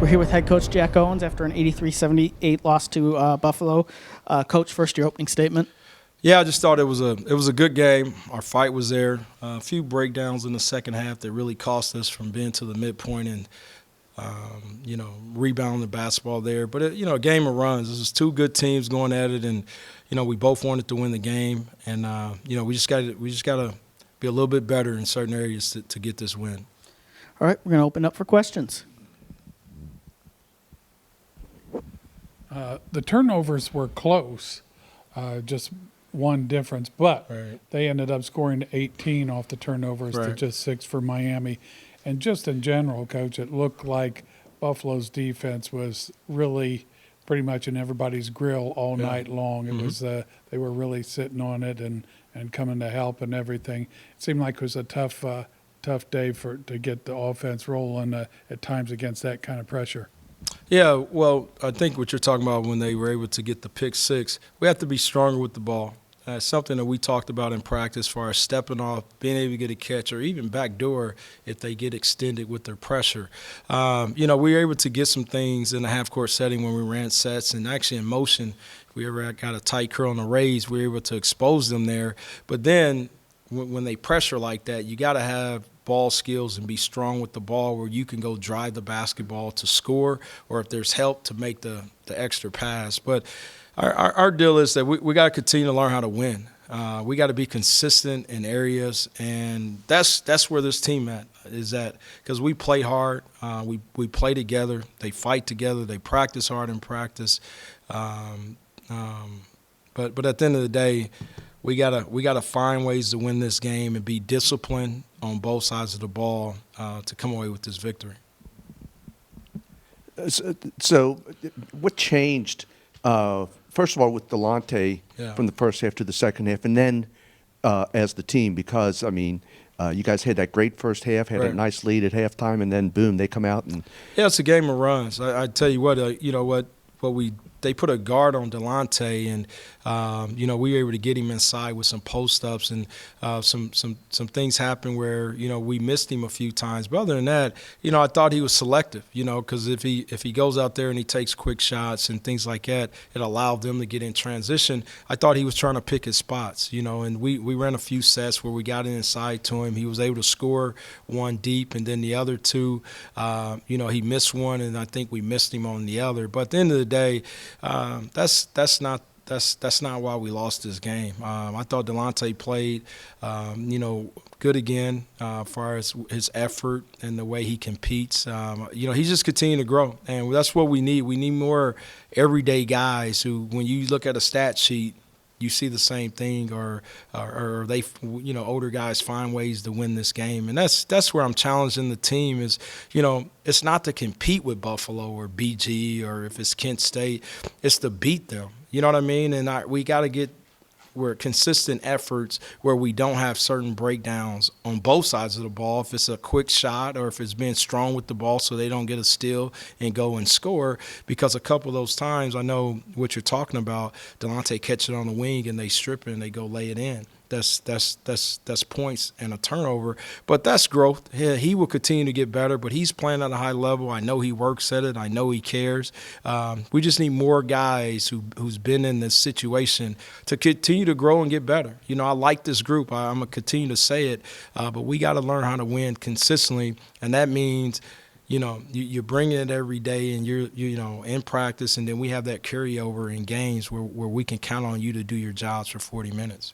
We're here with head coach Jack Owens after an 83-78 loss to Buffalo. Coach, first your opening statement. Yeah, I just thought it was a good game. Our fight was there. A few breakdowns in the second half that really cost us from being to the midpoint and rebounding the basketball there. But a game of runs. This is two good teams going at it, and we both wanted to win the game. And we just got to be a little bit better in certain areas to get this win. All right, we're going to open up for questions. The turnovers were close, just one difference, but they ended up scoring 18 off the turnovers to just 6 for Miami. And just in general, Coach, it looked like Buffalo's defense was really pretty much in everybody's grill all night long. It was they were really sitting on it and coming to help and everything. It seemed like it was a tough day to get the offense rolling at times against that kind of pressure. Yeah, well, I think what you're talking about when they were able to get the pick six, we have to be stronger with the ball. Something that we talked about in practice as far as stepping off, being able to get a catch, or even backdoor if they get extended with their pressure. We were able to get some things in the half-court setting when we ran sets, and actually in motion, if we ever got a tight curl on the raise, we were able to expose them there. But then when they pressure like that, you got to have ball skills and be strong with the ball where you can go drive the basketball to score, or if there's help to make the extra pass. But our deal is that we got to continue to learn how to win. We got to be consistent in areas, and that's where this team is at, because we play hard, we play together, they fight together, they practice hard in practice. But at the end of the day, we gotta find ways to win this game and be disciplined on both sides of the ball to come away with this victory. So what changed, first of all, with Delonte from the first half to the second half, and then as the team? Because, you guys had that great first half, had a nice lead at halftime, and then, boom, they come out. Yeah, it's a game of runs. I tell you what, they put a guard on Delonte, and we were able to get him inside with some post-ups, and some things happened where we missed him a few times. But other than that, I thought he was selective. Because if he goes out there and he takes quick shots and things like that, it allowed them to get in transition. I thought he was trying to pick his spots. And we ran a few sets where we got inside to him. He was able to score one deep, and then the other two, he missed one, and I think we missed him on the other. But at the end of the day, that's not why we lost this game. I thought Delonte played, good again, as far as his effort and the way he competes. He's just continuing to grow, and that's what we need. We need more everyday guys who, when you look at a stat sheet, you see the same thing, or they, older guys find ways to win this game. And that's where I'm challenging the team is, it's not to compete with Buffalo or BG or if it's Kent State. It's to beat them. You know what I mean? And we got to get where consistent efforts where we don't have certain breakdowns on both sides of the ball, if it's a quick shot or if it's being strong with the ball so they don't get a steal and go and score. Because a couple of those times, I know what you're talking about, Delonte catch it on the wing and they strip it and they go lay it in. That's points and a turnover, but that's growth. Yeah, he will continue to get better, but he's playing at a high level. I know he works at it. I know he cares. We just need more guys who's been in this situation to continue to grow and get better. I like this group. I'm gonna continue to say it, but we got to learn how to win consistently, and that means. You're bringing it every day, and you're in practice, and then we have that carryover in games where we can count on you to do your jobs for 40 minutes.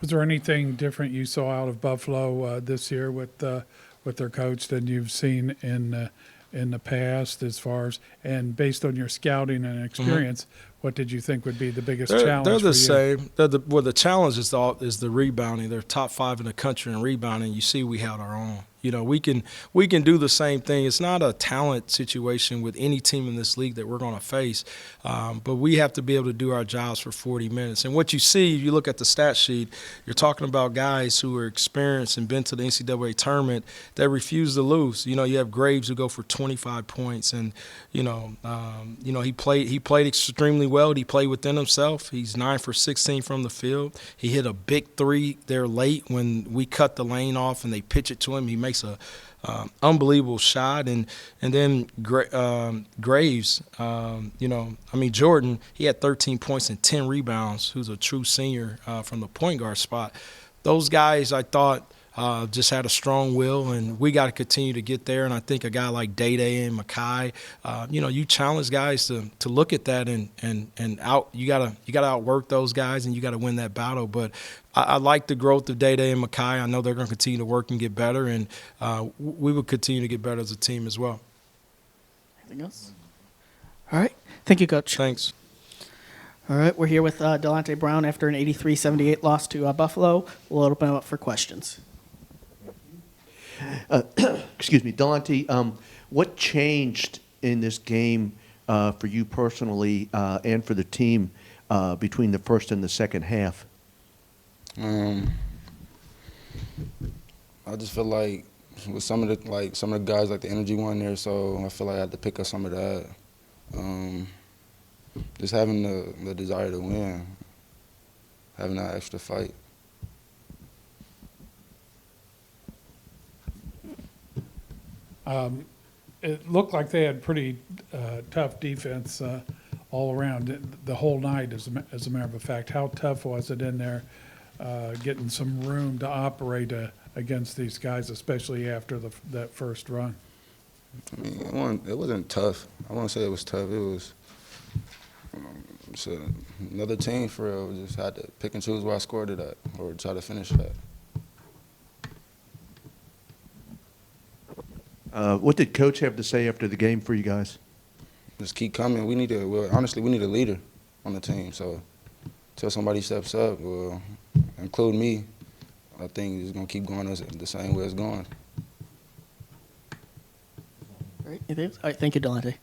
Was there anything different you saw out of Buffalo this year with their coach than you've seen in the past, as far as, and based on your scouting and experience, what did you think would be the biggest challenge? They're the for you? same. The challenge is the rebounding. They're top 5 in the country in rebounding. You see, we held our own. We can do the same thing. It's not a talent situation with any team in this league that we're going to face, but we have to be able to do our jobs for 40 minutes. And what you see, if you look at the stat sheet, you're talking about guys who are experienced and been to the NCAA tournament that refuse to lose. You have Graves who go for 25 points, and he played extremely well. He played within himself. He's 9 for 16 from the field. He hit a big three there late when we cut the lane off and they pitch it to him. He makes makes a unbelievable shot, and then Graves, Jordan, he had 13 points and 10 rebounds. Who's a true senior from the point guard spot. Those guys, I thought, just had a strong will, and we got to continue to get there. And I think a guy like Day and Makai, you challenge guys to look at that and out. You gotta outwork those guys, and you got to win that battle. But I like the growth of Day and Makai. I know they're going to continue to work and get better, and we will continue to get better as a team as well. Anything else? All right. Thank you, Coach. Thanks. All right. We're here with Delonte Brown after an 83-78 loss to Buffalo. We'll open up for questions. Excuse me, Delonte, what changed in this game for you personally and for the team between the first and the second half? I just feel like with some of the guys, like the energy wasn't there, so I feel like I had to pick up some of that. Just having the desire to win, having that extra fight. It looked like they had pretty tough defense all around the whole night, as a matter of fact. How tough was it in there, getting some room to operate against these guys, especially after that first run? I mean, it wasn't tough. I won't say it was tough. It was another team for real. We just had to pick and choose where I scored it at or try to finish it at. What did Coach have to say after the game for you guys? Just keep coming. Honestly, we need a leader on the team. So until somebody steps up, include me, I think it's going to keep going the same way it's going. All right. Anything else? All right. Thank you, Delonte.